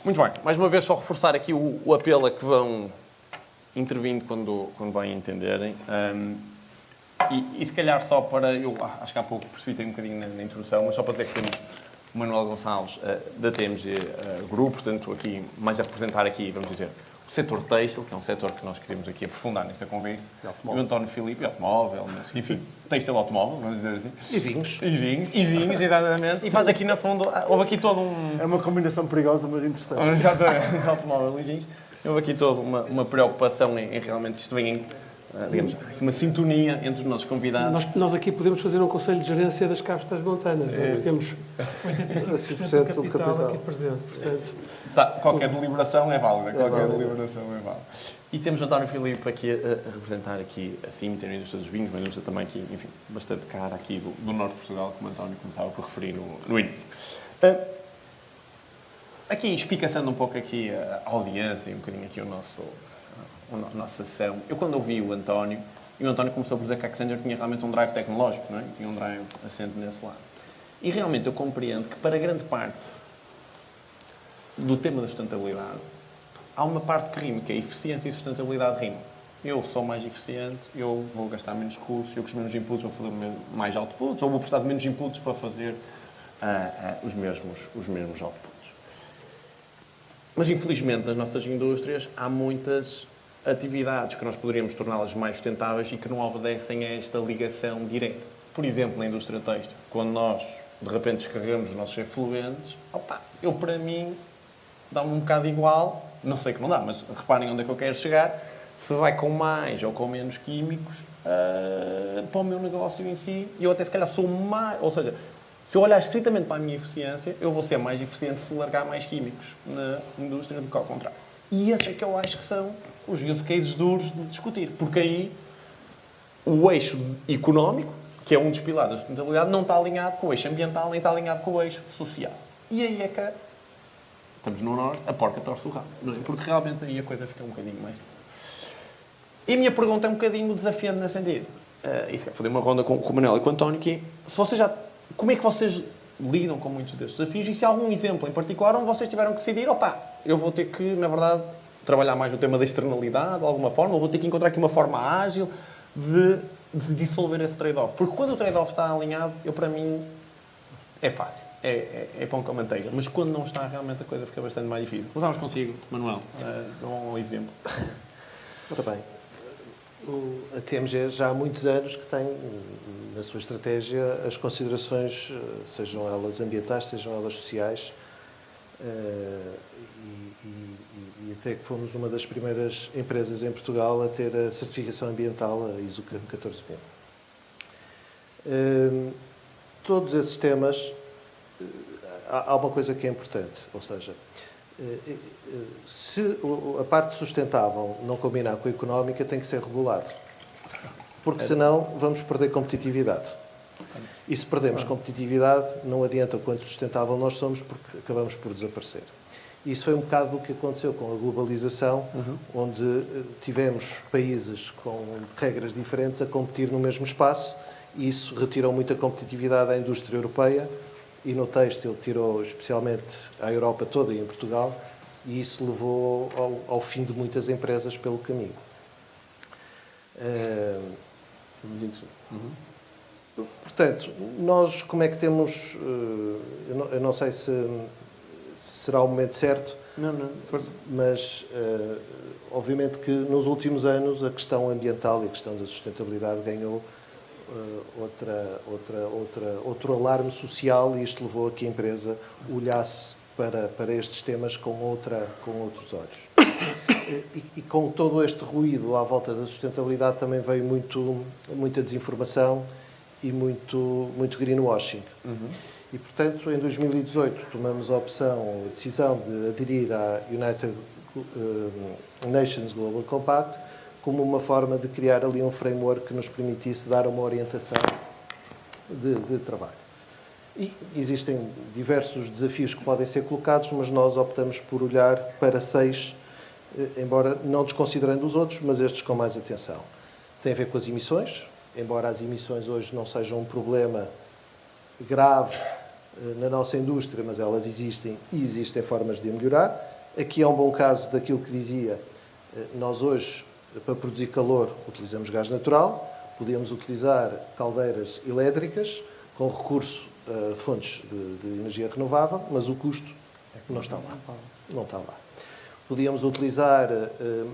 Muito bem. Mais uma vez, só reforçar aqui o apelo a que vão intervindo quando bem entenderem. E se calhar só para... Eu acho que há pouco precipitei um bocadinho na introdução, mas só para dizer que temos o Manuel Gonçalves da TMG Group, portanto, aqui, mais a representar aqui, vamos dizer, o setor têxtil, que é um setor que nós queremos aqui aprofundar nesta conversa. E o António Filipe, automóvel, mas, enfim, têxtil automóvel, vamos dizer assim. E vinhos. E vinhos, exatamente. E faz aqui, na fundo, houve aqui todo um... É uma combinação perigosa, mas interessante. Exatamente, automóvel e vinhos. Houve aqui toda uma preocupação em realmente isto vem digamos, uma sintonia entre os nossos convidados. Nós aqui podemos fazer um conselho de gerência das Castas Montanas. Temos 85% do capital aqui presente. Portanto, qualquer deliberação é válida. Deliberação é válida. E temos o António Filipe aqui a representar aqui a Simter, a indústria dos vinhos, uma indústria também aqui, enfim, bastante cara aqui do norte de Portugal, como o António começava por referir no início. Aqui, espicaçando um pouco aqui a audiência e um bocadinho aqui a nossa sessão, eu quando ouvi o António começou por dizer que a Accenture tinha realmente um drive tecnológico, não é? Tinha um drive assente nesse lado. E realmente eu compreendo que para grande parte do tema da sustentabilidade há uma parte que rima, que é a eficiência e sustentabilidade rima. Eu sou mais eficiente, eu vou gastar menos recursos, eu com os menos inputs vou fazer mais outputs, ou vou precisar de menos inputs para fazer os mesmos outputs. Mas, infelizmente, nas nossas indústrias há muitas atividades que nós poderíamos torná-las mais sustentáveis e que não obedecem a esta ligação direta. Por exemplo, na indústria têxtil, quando nós, de repente, descarregamos os nossos efluentes, para mim, dá-me um bocado igual, não sei que não dá, mas reparem onde é que eu quero chegar, se vai com mais ou com menos químicos para o meu negócio em si, e eu até se calhar sou mais... Ou seja, se eu olhar estritamente para a minha eficiência, eu vou ser mais eficiente se largar mais químicos na indústria do que ao contrário. E esses é que eu acho que são os use cases duros de discutir. Porque aí o eixo económico, que é um dos pilares da sustentabilidade, não está alinhado com o eixo ambiental, nem está alinhado com o eixo social. E aí é que estamos no norte, a porca torce o rabo. Porque realmente aí a coisa fica um bocadinho mais... E a minha pergunta é um bocadinho desafiante nesse sentido. Isso quer fazer uma ronda com o Manuel e com o António, que se vocês como é que vocês lidam com muitos destes desafios? E se há algum exemplo em particular onde vocês tiveram que decidir, eu vou ter que, na verdade, trabalhar mais no tema da externalidade, de alguma forma, ou vou ter que encontrar aqui uma forma ágil de dissolver esse trade-off. Porque quando o trade-off está alinhado, para mim, é fácil. É pão com manteiga. Mas quando não está, realmente a coisa fica bastante mais difícil. Começamos consigo, Manuel. Um exemplo. Ora bem, a TMG já há muitos anos que tem na sua estratégia as considerações, sejam elas ambientais, sejam elas sociais, e até que fomos uma das primeiras empresas em Portugal a ter a certificação ambiental, a ISO 14000. Todos esses temas, há uma coisa que é importante, ou seja, se a parte sustentável não combinar com a económica, tem que ser regulado. Porque senão vamos perder competitividade. E se perdemos competitividade, não adianta o quanto sustentável nós somos, porque acabamos por desaparecer. E isso foi um bocado o que aconteceu com a globalização, onde tivemos países com regras diferentes a competir no mesmo espaço, e isso retirou muita competitividade à indústria europeia, e no têxtil tirou especialmente à Europa toda e em Portugal, e isso levou ao fim de muitas empresas pelo caminho. Portanto, nós como é que temos... Eu não sei se será o momento certo, mas obviamente que nos últimos anos a questão ambiental e a questão da sustentabilidade ganhou outro alarme social, e isto levou a que a empresa olhasse para estes temas com outros olhos. E com todo este ruído à volta da sustentabilidade também veio muita desinformação e muito greenwashing. E, portanto, em 2018 tomamos a decisão de aderir à United Nations Global Compact como uma forma de criar ali um framework que nos permitisse dar uma orientação de trabalho. E existem diversos desafios que podem ser colocados, mas nós optamos por olhar para 6, embora não desconsiderando os outros, mas estes com mais atenção. Tem a ver com as emissões, embora as emissões hoje não sejam um problema grave na nossa indústria, mas elas existem e existem formas de melhorar. Aqui é um bom caso daquilo que dizia. Nós hoje, para produzir calor, utilizamos gás natural, podíamos utilizar caldeiras elétricas com recurso a fontes de energia renovável, mas o custo não está lá. Não está lá. Podíamos utilizar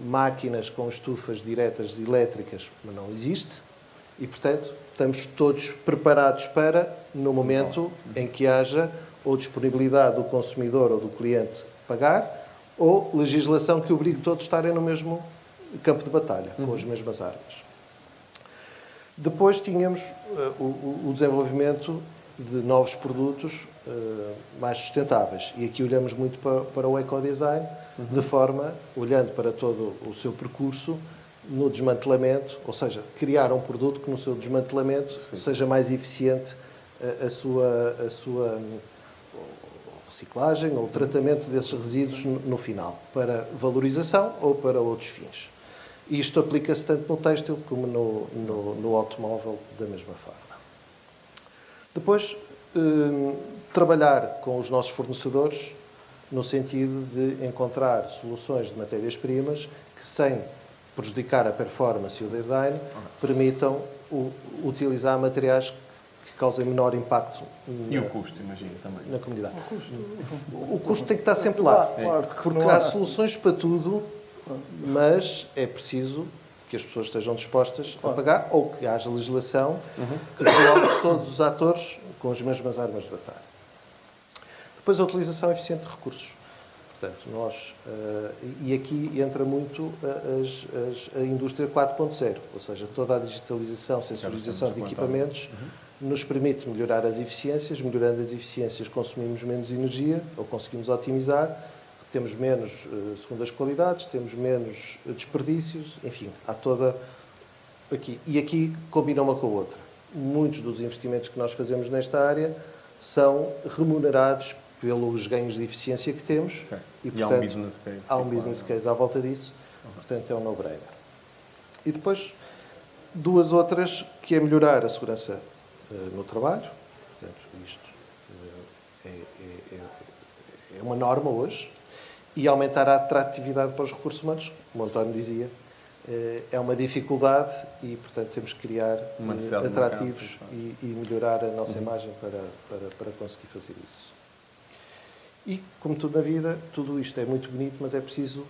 máquinas com estufas diretas elétricas, mas não existe. E, portanto, estamos todos preparados para, no momento em que haja ou disponibilidade do consumidor ou do cliente pagar, ou legislação que obrigue todos a estarem no mesmo campo de batalha, com as mesmas armas. Depois tínhamos o desenvolvimento de novos produtos mais sustentáveis. E aqui olhamos muito para o ecodesign, de forma, olhando para todo o seu percurso, no desmantelamento, ou seja, criar um produto que no seu desmantelamento seja mais eficiente a sua reciclagem ou o tratamento desses resíduos no final, para valorização ou para outros fins. E isto aplica-se tanto no têxtil como no automóvel da mesma forma. Depois, trabalhar com os nossos fornecedores no sentido de encontrar soluções de matérias-primas que, sem prejudicar a performance e o design, permitam utilizar materiais que causem menor impacto e o custo, imagino, também. Na comunidade. O custo tem que estar sempre lá, porque há soluções para tudo, mas é preciso que as pessoas estejam dispostas a pagar ou que haja legislação que coloque todos os atores com as mesmas armas de batalha. Depois, a utilização eficiente de recursos. Portanto, e aqui entra muito a indústria 4.0, ou seja, toda a digitalização, sensorização de equipamentos nos permite melhorar as eficiências. Melhorando as eficiências, consumimos menos energia, ou conseguimos otimizar, temos menos segundas qualidades, temos menos desperdícios, enfim, há toda aqui. E aqui combina uma com a outra. Muitos dos investimentos que nós fazemos nesta área são remunerados pelos ganhos de eficiência que temos. Okay. E, portanto, há um business case. Há um business case à volta disso. Portanto, é um no-brainer. E depois, duas outras, que é melhorar a segurança no trabalho. Portanto, isto é uma norma hoje. E aumentar a atratividade para os recursos humanos, como o António dizia. É uma dificuldade e, portanto, temos que criar atrativos e melhorar a nossa imagem para conseguir fazer isso. E, como tudo na vida, tudo isto é muito bonito, mas é preciso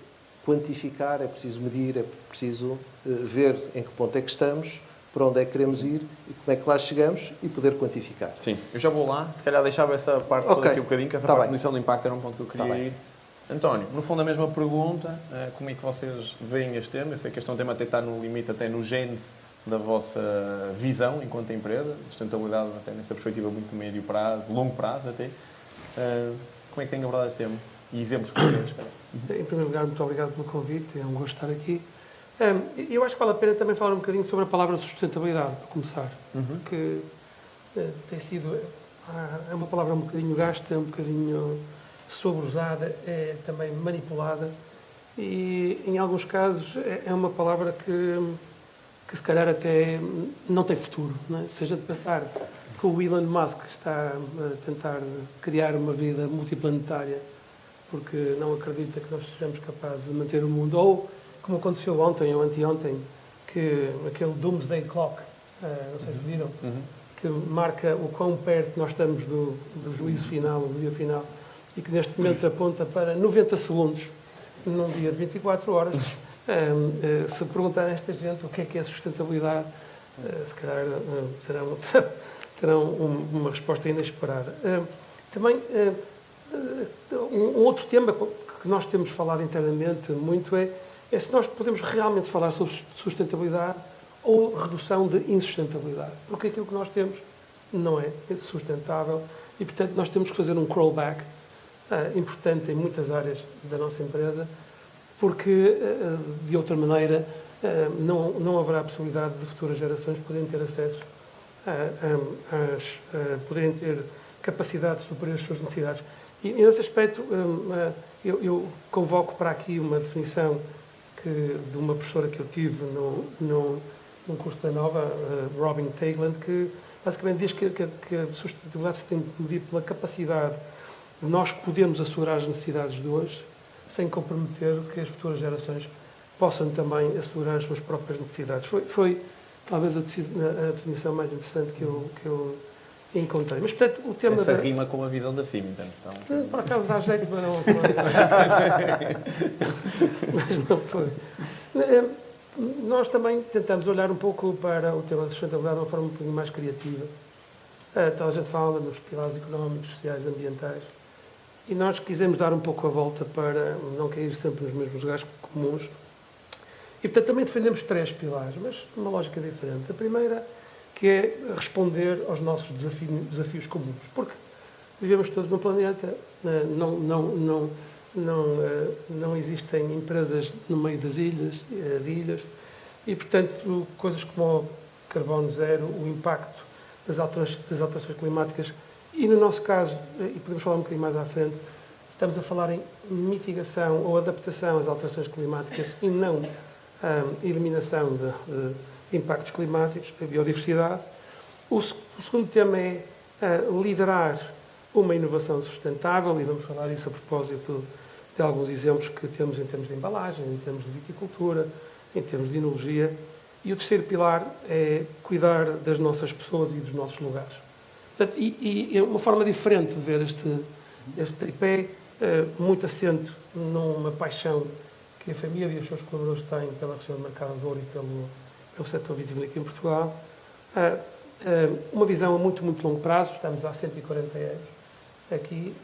quantificar, é preciso medir, é preciso ver em que ponto é que estamos, para onde é que queremos ir e como é que lá chegamos e poder quantificar. Sim, eu já vou lá. Se calhar deixava essa parte toda aqui um bocadinho, que essa parte da medição do impacto era um ponto que eu queria ir. António, no fundo a mesma pergunta, como é que vocês veem este tema? Eu sei que este é um tema até está no limite, até no gênese da vossa visão enquanto empresa, sustentabilidade até nesta perspectiva muito médio prazo, longo prazo até. Como é que têm abordado este tema? E exemplos concretos? Em primeiro lugar, muito obrigado pelo convite, é um gosto estar aqui. Eu acho que vale a pena também falar um bocadinho sobre a palavra sustentabilidade, para começar, que tem sido, é uma palavra um bocadinho gasta, um bocadinho sobreusada, é também manipulada e, em alguns casos, é uma palavra que se calhar até não tem futuro. Não é? Se a gente pensar que o Elon Musk está a tentar criar uma vida multiplanetária porque não acredita que nós sejamos capazes de manter o mundo, ou, como aconteceu ontem ou anteontem, que aquele Doomsday Clock, não sei se viram, que marca o quão perto nós estamos do juízo final, do dia final, e que neste momento aponta para 90 segundos, num dia de 24 horas. Se perguntar a esta gente o que é sustentabilidade, se calhar terão uma resposta inesperada. Também, um outro tema que nós temos falado internamente muito é se nós podemos realmente falar sobre sustentabilidade ou redução de insustentabilidade. Porque aquilo que nós temos não é sustentável e, portanto, nós temos que fazer um crawlback importante em muitas áreas da nossa empresa, porque, de outra maneira, não haverá possibilidade de futuras gerações poderem ter acesso poderem ter capacidade de superar as suas necessidades. E nesse aspecto, eu convoco para aqui uma definição de uma professora que eu tive num curso da Nova, Robin Tagland, que basicamente diz que a sustentabilidade se tem de medir pela capacidade de nós podermos assegurar as necessidades de hoje, sem comprometer que as futuras gerações possam também assegurar as suas próprias necessidades. Foi talvez a definição mais interessante que eu encontrei. Mas, portanto, o tema... Essa rima com a visão da CIM, então. Por acaso dá jeito, mas não foi. Mas não foi. Nós também tentamos olhar um pouco para o tema da sustentabilidade de uma forma um pouquinho mais criativa. Então a gente fala nos pilares económicos, sociais, ambientais. E nós quisemos dar um pouco a volta para não cair sempre nos mesmos lugares comuns. E, portanto, também defendemos 3 pilares, mas numa lógica diferente. A primeira, que é responder aos nossos desafios comuns. Porque vivemos todos no planeta, não existem empresas no meio das ilhas, e, portanto, coisas como o carbono zero, o impacto das alterações climáticas, e no nosso caso, e podemos falar um bocadinho mais à frente, estamos a falar em mitigação ou adaptação às alterações climáticas e não eliminação de impactos climáticos, a biodiversidade. O segundo tema é liderar uma inovação sustentável, e vamos falar isso a propósito de alguns exemplos que temos em termos de embalagem, em termos de viticultura, em termos de enologia. E o terceiro pilar é cuidar das nossas pessoas e dos nossos lugares. Portanto, e é uma forma diferente de ver este tripé, muito assente numa paixão que a família e os seus colaboradores têm pela região do Mercado do Douro e pelo setor vitivinícola em Portugal. Uma visão a muito, muito longo prazo, estamos há 140 anos aqui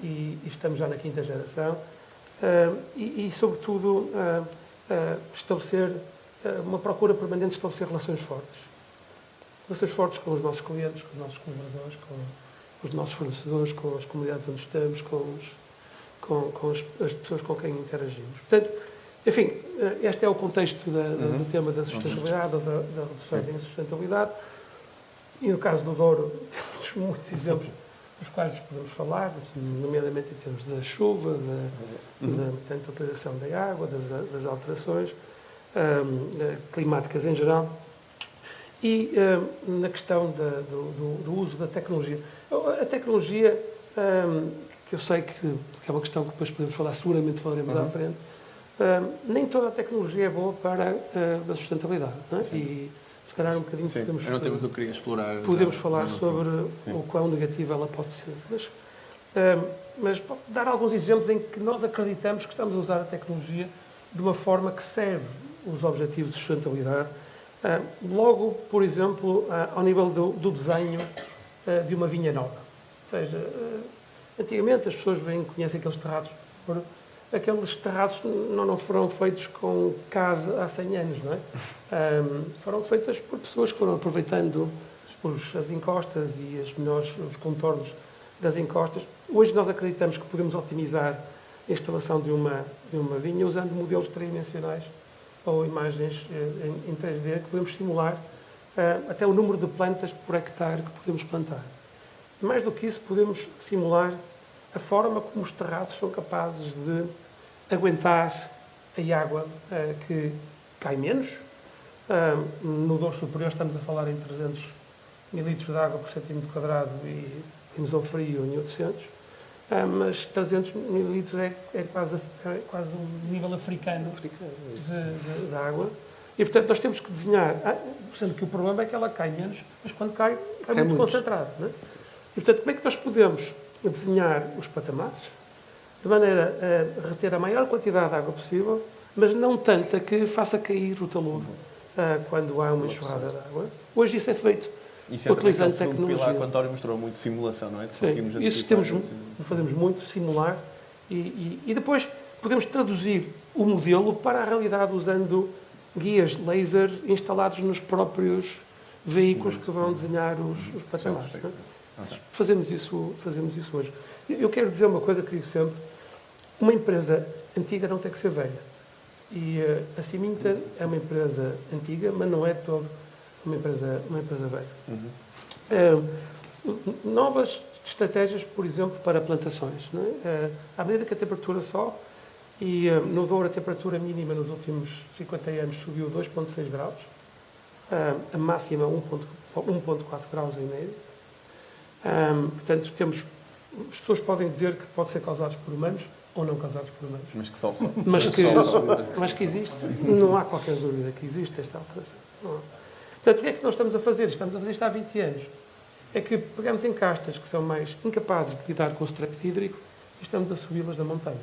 e estamos já na 5ª geração, e sobretudo, estabelecer uma procura permanente de estabelecer relações fortes com os nossos clientes, com os nossos colaboradores, com os nossos fornecedores, com as comunidades onde estamos, com as pessoas com quem interagimos. Portanto, enfim, este é o contexto do tema da sustentabilidade, ou da redução da insustentabilidade. E no caso do Douro, temos muitos exemplos dos quais nos podemos falar, nomeadamente em termos da chuva, da utilização da água, das alterações climáticas em geral, e na questão do uso da tecnologia. A tecnologia, que eu sei que é uma questão que depois podemos falar, seguramente falaremos à frente, nem toda a tecnologia é boa para a sustentabilidade, não é? E se calhar um bocadinho podemos... Era um tema que eu queria explorar. Podemos falar sobre o quão negativa ela pode ser. Mas dar alguns exemplos em que nós acreditamos que estamos a usar a tecnologia de uma forma que serve os objetivos de sustentabilidade. Logo, por exemplo, ao nível do desenho de uma vinha nova. Ou seja, antigamente as pessoas conhecem aqueles terraços. Aqueles terraços não foram feitos com CAD há 100 anos, não é? Foram feitas por pessoas que foram aproveitando as encostas e os contornos das encostas. Hoje nós acreditamos que podemos otimizar a instalação de uma vinha usando modelos tridimensionais ou imagens em 3D, que podemos simular até o número de plantas por hectare que podemos plantar. Mais do que isso, podemos simular a forma como os terraços são capazes de aguentar a água que cai menos. No Douro Superior estamos a falar em 300 mil litros de água por centímetro quadrado e em Zão Frio em 800. Mas 300 mil litros é quase um nível africano de água. E, portanto, nós temos que desenhar, sendo que o problema é que ela cai menos, mas quando cai muito concentrado. Não é? E, portanto, como é que nós podemos desenhar os patamares de maneira a reter a maior quantidade de água possível, mas não tanta que faça cair o talude quando há uma enxurrada de água. Hoje isso é feito utilizando tecnologia. Pilar que o António mostrou muito simulação, não é? Sim, isso fazemos muito, simular, e depois podemos traduzir o modelo para a realidade usando guias laser instalados nos próprios veículos que vão desenhar os patamares. Fazemos isso hoje. Eu quero dizer uma coisa que digo sempre: uma empresa antiga não tem que ser velha. E a Ciminter é uma empresa antiga, mas não é toda uma empresa velha. Novas estratégias, por exemplo, para plantações. Não é? À medida que a temperatura sobe, e no Douro a temperatura mínima nos últimos 50 anos subiu 2,6 graus, a máxima 1,4 graus em média. Portanto, as pessoas podem dizer que pode ser causados por humanos ou não causados por humanos. Mas que sol. Mas que existe, não há qualquer dúvida que existe esta alteração. Não há. Portanto, o que é que nós estamos a fazer? Estamos a fazer isto há 20 anos. É que pegamos encastas que são mais incapazes de lidar com o stress hídrico e estamos a subi-las da montanha.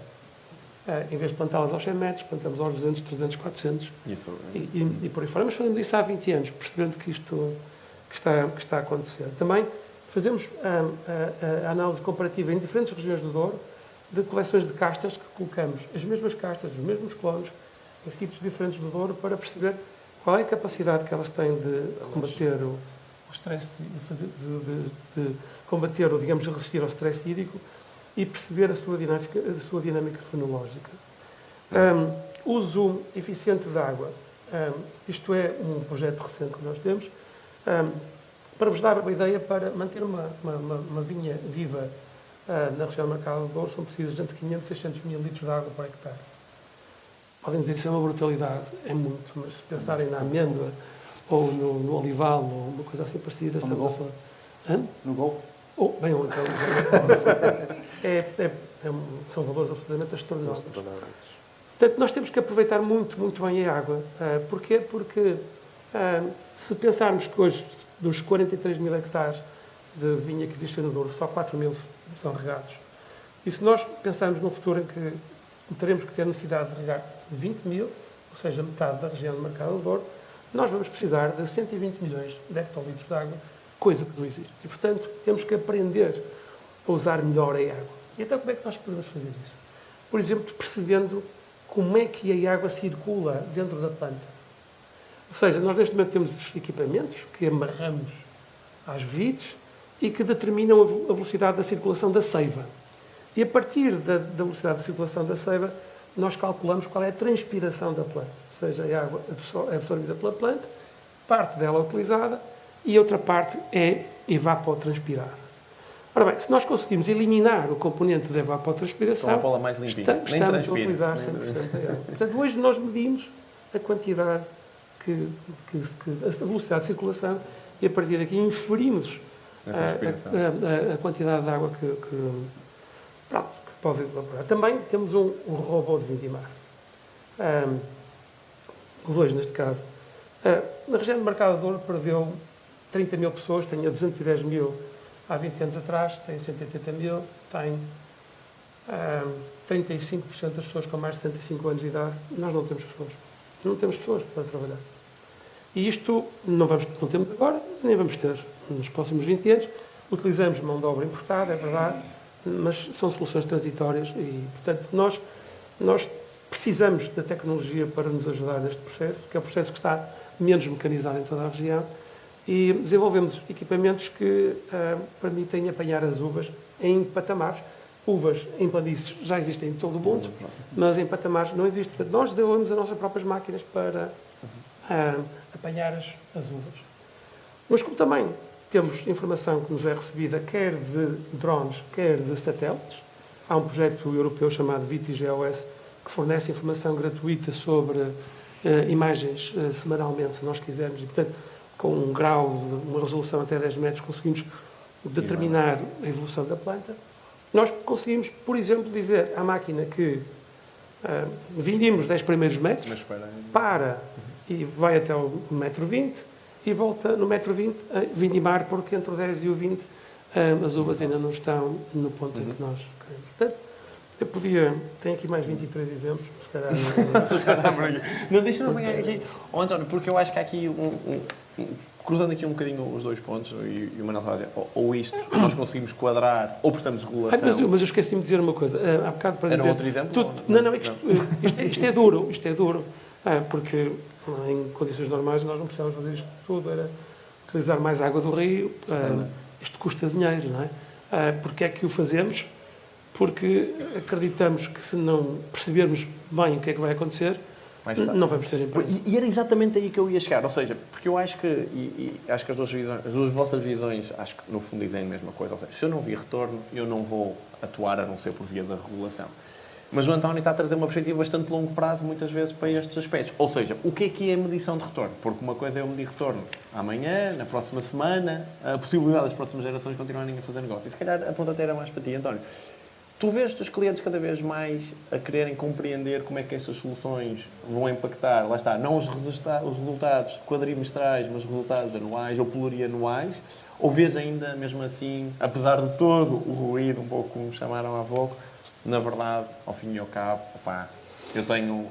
Em vez de plantá-las aos 100 metros, plantamos aos 200, 300, 400 Isso. e por aí fora. Mas fazemos isso há 20 anos, percebendo que isto que está a acontecer. Também fazemos a análise comparativa em diferentes regiões do Douro de coleções de castas que colocamos as mesmas castas, os mesmos clones, em sítios diferentes do Douro para perceber qual é a capacidade que elas têm de combater o stress, de combater ou, digamos, de resistir ao stress hídrico e perceber a sua dinâmica fenológica. Uso eficiente de água. Isto é um projeto recente que nós temos. Para vos dar uma ideia, para manter uma vinha viva na região do Mercado do Douro, são precisos entre 500 e 600 mil litros de água por hectare. Podem dizer que isso é uma brutalidade, é muito, mas se pensarem na amêndoa ou no olival ou uma coisa assim parecida, estamos a falar. No Golfo? Bem, ou então, são valores absolutamente astronautóricos. Portanto, nós temos que aproveitar muito, muito bem a água. Porquê? Porque se pensarmos que hoje, dos 43 mil hectares de vinha que existem no Douro, só 4 mil são regados. E se nós pensarmos num futuro em que teremos que ter necessidade de regar 20 mil, ou seja, metade da região do Mercado do Douro, nós vamos precisar de 120 milhões de hectolitros de água, coisa que não existe. E, portanto, temos que aprender a usar melhor a água. E então, como é que nós podemos fazer isso? Por exemplo, percebendo como é que a água circula dentro da planta. Ou seja, nós neste momento temos equipamentos que amarramos às vides e que determinam a velocidade da circulação da seiva. E a partir da velocidade de circulação da seiva, nós calculamos qual é a transpiração da planta. Ou seja, a água é absorvida pela planta, parte dela é utilizada e outra parte é evapotranspirada. Ora bem, se nós conseguimos eliminar o componente da evapotranspiração, Então a bola mais limpinha. estamos a utilizar 100% da água. Portanto, hoje nós medimos a quantidade, a velocidade de circulação e a partir daqui inferimos a quantidade de água que pode evaporar. Também temos um robô de vindimar. Dois, neste caso. Na região do Mercado do Douro perdeu 30 mil pessoas, tinha 210 mil há 20 anos atrás, tem 180 mil, tem 35% das pessoas com mais de 65 anos de idade. Nós não temos pessoas. Não temos pessoas para trabalhar. E isto não temos agora, nem vamos ter nos próximos 20 anos. Utilizamos mão de obra importada, é verdade, mas são soluções transitórias e, portanto, nós precisamos da tecnologia para nos ajudar neste processo, que é o processo que está menos mecanizado em toda a região, e desenvolvemos equipamentos que permitem apanhar as uvas em patamares. Uvas em planícies já existem em todo o mundo, mas em patamares não existe. Portanto, nós desenvolvemos as nossas próprias máquinas para apanhar as uvas. Mas como também temos informação que nos é recebida quer de drones, quer de satélites, há um projeto europeu chamado VitiGOS que fornece informação gratuita sobre imagens semanalmente, se nós quisermos, e, portanto, com um grau, uma resolução até 10 metros, conseguimos determinar a evolução da planta. Nós conseguimos, por exemplo, dizer à máquina que vindimos 10 primeiros metros, para e vai até o 1,20 m e volta no 1,20 m a vindimar, porque entre o 10 e o 20 as uvas ainda não estão no ponto em que nós queremos. Portanto, eu tenho aqui mais 23 exemplos, se calhar. Não, deixa-me pegar aqui, António, porque eu acho que há aqui cruzando aqui um bocadinho os dois pontos, e o Manuel estava a dizer, ou isto nós conseguimos quadrar, ou prestamos regulação. Mas eu esqueci-me de dizer uma coisa, há bocado para dizer... Era outro exemplo? Isto é duro, porque em condições normais nós não precisamos fazer isto tudo, era utilizar mais água do rio, isto custa dinheiro, não é? Porque é que o fazemos? Porque acreditamos que se não percebermos bem o que é que vai acontecer, não vamos ter empresa. E era exatamente aí que eu ia chegar, ou seja, porque eu acho que, acho que as duas vossas visões, acho que no fundo dizem a mesma coisa, ou seja, se eu não vi retorno, eu não vou atuar a não ser por via da regulação. Mas o António está a trazer uma perspectiva bastante longo prazo, muitas vezes, para estes aspectos. Ou seja, o que é a medição de retorno? Porque uma coisa é eu medir retorno amanhã, na próxima semana, a possibilidade das próximas gerações continuarem a fazer negócio. E se calhar a pergunta até era mais para ti, António. Tu vês os teus clientes cada vez mais a quererem compreender como é que essas soluções vão impactar, lá está, não os resultados quadrimestrais, mas os resultados anuais ou plurianuais? Ou vês ainda, mesmo assim, apesar de todo o ruído, um pouco como chamaram há pouco, na verdade, ao fim e ao cabo, opá, eu tenho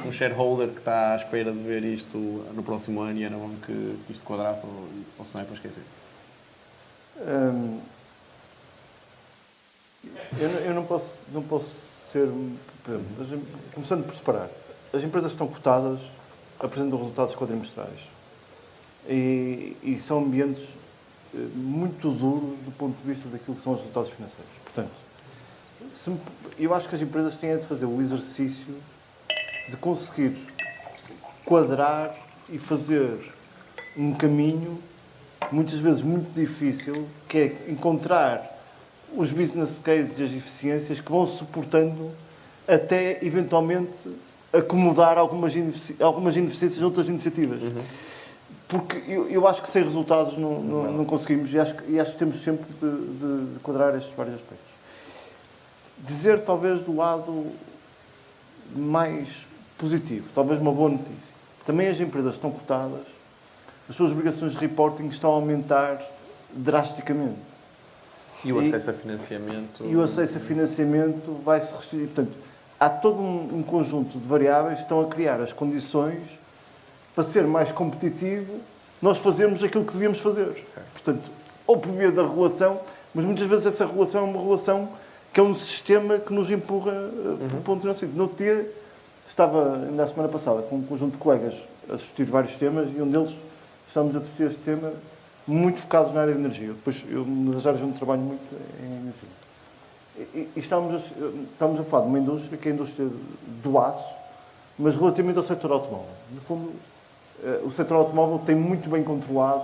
um shareholder que está à espera de ver isto no próximo ano e era bom que isto quadrasse ou se não é para esquecer? Eu não posso ser... Começando por separar. As empresas que estão cotadas apresentam resultados quadrimestrais. E são ambientes muito duros do ponto de vista daquilo que são os resultados financeiros. Portanto, eu acho que as empresas têm de fazer o exercício de conseguir quadrar e fazer um caminho, muitas vezes muito difícil, que é encontrar os business cases e as eficiências que vão suportando até, eventualmente, acomodar algumas ineficiências de outras iniciativas. Porque eu acho que sem resultados não conseguimos e acho que temos sempre de quadrar estes vários aspectos. Dizer, talvez, do lado mais positivo, talvez uma boa notícia. Também as empresas estão cotadas, as suas obrigações de reporting estão a aumentar drasticamente. E o acesso a financiamento? E o acesso a financiamento vai-se restringir. Portanto, há todo um conjunto de variáveis que estão a criar as condições para ser mais competitivo nós fazermos aquilo que devíamos fazer. Portanto, ou por via da regulação, mas muitas vezes essa regulação é uma regulação que é um sistema que nos empurra para o ponto de não. No outro dia, estava, ainda a semana passada, com um conjunto de colegas a discutir vários temas e um deles estávamos a discutir este tema muito focados na área de energia. Depois, uma das áreas onde trabalho muito é em energia. E estávamos a falar de uma indústria que é a indústria do aço, mas relativamente ao setor automóvel. No fundo, o setor automóvel tem muito bem controlado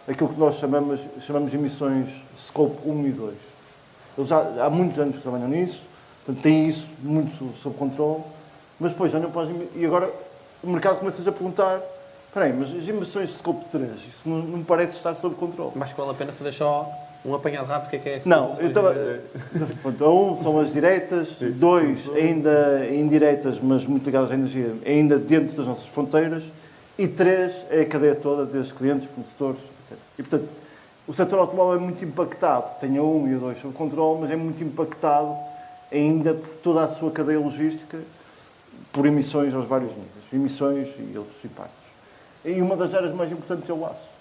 aquilo que nós chamamos de emissões Scope 1 e 2. Eles já há muitos anos que trabalham nisso, portanto, têm isso muito sob controle, mas depois olham para e agora o mercado começa-se a perguntar: espera aí, mas as emissões de Scope 3, isso não me parece estar sob controle. Mas que vale a pena fazer só um apanhado rápido, que é esse? Não, eu estava... Um, são as diretas, dois, ainda indiretas, mas muito ligadas à energia, ainda dentro das nossas fronteiras, e três, é a cadeia toda, desde clientes, fornecedores, etc. E, portanto, o setor automóvel é muito impactado, tem a 1 e a 2 sob controle, mas é muito impactado ainda por toda a sua cadeia logística, por emissões aos vários níveis, emissões e outros impactos. E uma das áreas mais importantes é o aço.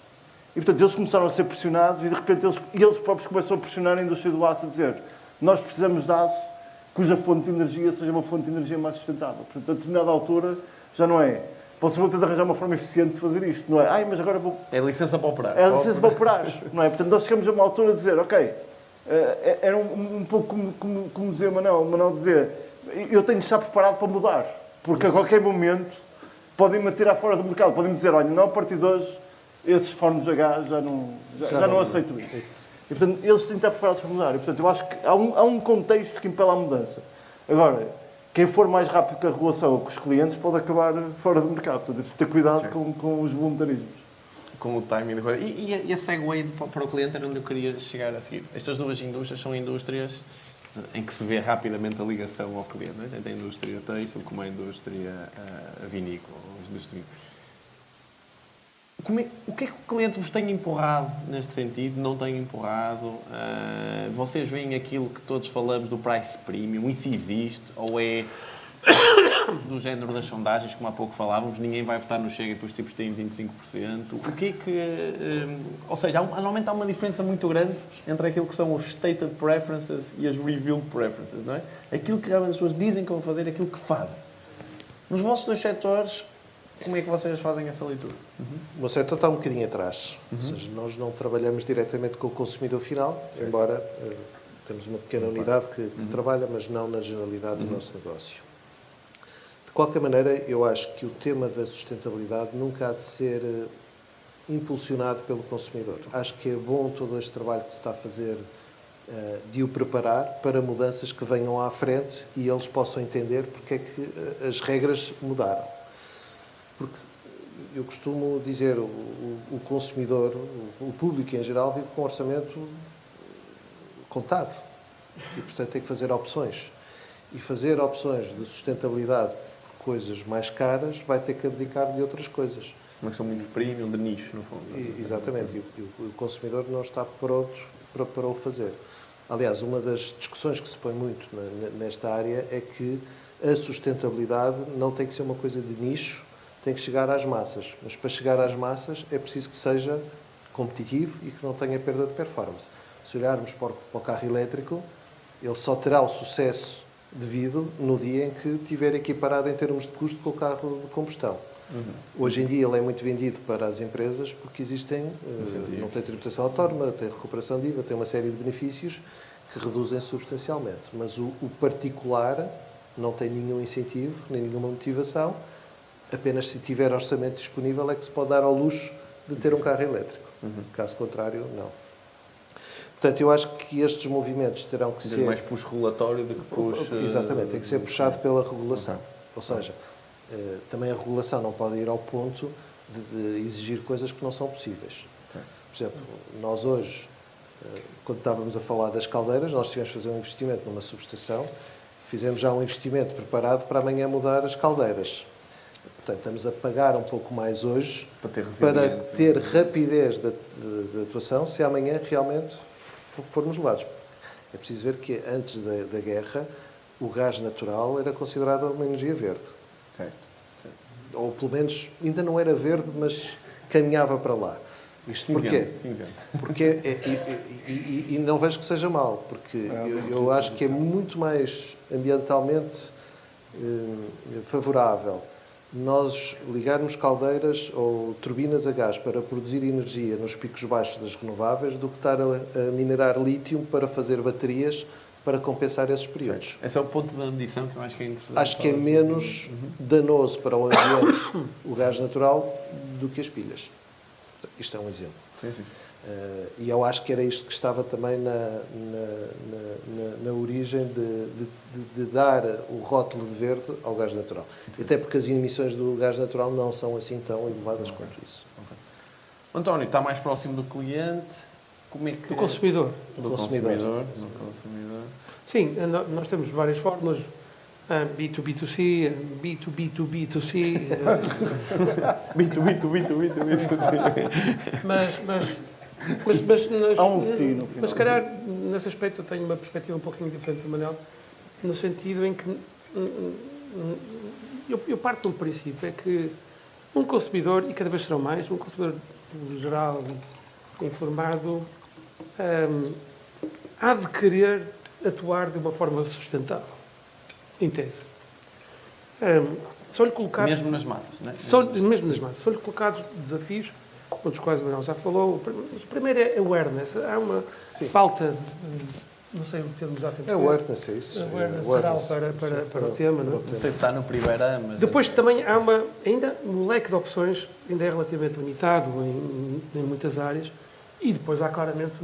E, portanto, eles começaram a ser pressionados e, de repente, eles próprios começam a pressionar a indústria do aço, a dizer: nós precisamos de aço cuja fonte de energia seja uma fonte de energia mais sustentável. Portanto, a determinada altura, já não é vocês vão ter de arranjar uma forma eficiente de fazer isto, não é? Mas agora vou... É licença para operar. É licença para operar, não é? Portanto, nós chegamos a uma altura de dizer: ok, era um pouco como dizia o Manuel dizia, eu tenho de estar preparado para mudar, porque a qualquer momento podem-me tirar fora do mercado, podem-me dizer: olha, não, a partir de hoje, esses fornos a gás já não aceito isso. E, portanto, eles têm de estar preparados para mudar. E, portanto, eu acho que há um contexto que impele a mudança. Agora, quem for mais rápido com a regulação ou com os clientes pode acabar fora do mercado. Portanto, é preciso ter cuidado com os voluntarismos. Com o timing da coisa. E a segue para o cliente era onde eu queria chegar a seguir. Estas duas indústrias são indústrias em que se vê rapidamente a ligação ao cliente. Não é? Tanto a indústria têxtil como a indústria vinícola. O que é que o cliente vos tem empurrado neste sentido? Não tem empurrado? Vocês veem aquilo que todos falamos do price premium? Isso existe? Ou é do género das sondagens, como há pouco falávamos, ninguém vai votar no Chega e depois tipos têm 25%? O que é que... ou seja, normalmente há uma diferença muito grande entre aquilo que são os stated preferences e as revealed preferences, não é? Aquilo que realmente as pessoas dizem que vão fazer, aquilo que fazem. Nos vossos dois setores, como é que vocês fazem essa leitura? O meu setor está um bocadinho atrás. Ou seja, nós não trabalhamos diretamente com o consumidor final, embora temos uma pequena unidade que trabalha, mas não na generalidade do nosso negócio. De qualquer maneira, eu acho que o tema da sustentabilidade nunca há de ser impulsionado pelo consumidor. Acho que é bom todo este trabalho que se está a fazer de o preparar para mudanças que venham à frente e eles possam entender porque é que as regras mudaram. Porque eu costumo dizer, o consumidor, o público em geral, vive com um orçamento contado e, portanto, tem que fazer opções. E fazer opções de sustentabilidade por coisas mais caras vai ter que abdicar de outras coisas. Uma questão muito premium, de nicho, no fundo. Exatamente. E o consumidor não está pronto para o fazer. Aliás, uma das discussões que se põe muito nesta área é que a sustentabilidade não tem que ser uma coisa de nicho, tem que chegar às massas. Mas para chegar às massas é preciso que seja competitivo e que não tenha perda de performance. Se olharmos para o carro elétrico, ele só terá o sucesso devido no dia em que estiver equiparado em termos de custo com o carro de combustão. Hoje em dia ele é muito vendido para as empresas porque existem, não tem tributação autónoma, tem recuperação de IVA, tem uma série de benefícios que reduzem substancialmente. Mas o particular não tem nenhum incentivo, nem nenhuma motivação, apenas se tiver orçamento disponível é que se pode dar ao luxo de ter um carro elétrico. Caso contrário, não. Portanto, eu acho que estes movimentos terão que ser... mais push regulatório do que push... Exatamente, tem que ser puxado pela regulação. Ou seja, também a regulação não pode ir ao ponto de exigir coisas que não são possíveis. Por exemplo, nós hoje, quando estávamos a falar das caldeiras, nós tivemos que fazer um investimento numa subestação, fizemos já um investimento preparado para amanhã mudar as caldeiras. Portanto, estamos a pagar um pouco mais hoje para ter rapidez de atuação se amanhã realmente formos levados. É preciso ver que antes da guerra o gás natural era considerado uma energia verde. Certo. Ou pelo menos ainda não era verde, mas caminhava para lá. Isto porquê? Porque e não vejo que seja mau, porque eu acho que é muito mais ambientalmente favorável nós ligarmos caldeiras ou turbinas a gás para produzir energia nos picos baixos das renováveis do que estar a minerar lítio para fazer baterias para compensar esses períodos. Esse é o ponto da medição que eu acho que é interessante. Acho que é menos danoso para o ambiente o gás natural do que as pilhas. Isto é um exemplo. Sim. E eu acho que era isto que estava também na origem de dar o rótulo de verde ao gás natural. Até porque as emissões do gás natural não são assim tão elevadas quanto isso. António, está mais próximo do cliente? Como é que... Do consumidor. Do consumidor. Sim, nós temos várias fórmulas. B2B2C, B2B2B2C. Mas há um sim no final. Mas, se calhar, nesse aspecto, eu tenho uma perspectiva um pouquinho diferente do Manuel, no sentido em que eu parto do princípio é que um consumidor, e cada vez serão mais, um consumidor geral, informado, há de querer atuar de uma forma sustentável. Em tese. São-lhe colocados... Mesmo nas massas, não é? Mesmo nas massas. São-lhe colocados desafios, um dos quais o Manuel já falou. O primeiro é awareness. Há uma falta, não sei o termo exatamente. Awareness, é isso. Awareness geral para o tema. Não sei se está no primeiro ano, mas... Depois também há ainda um leque de opções, ainda é relativamente limitado em muitas áreas, e depois há claramente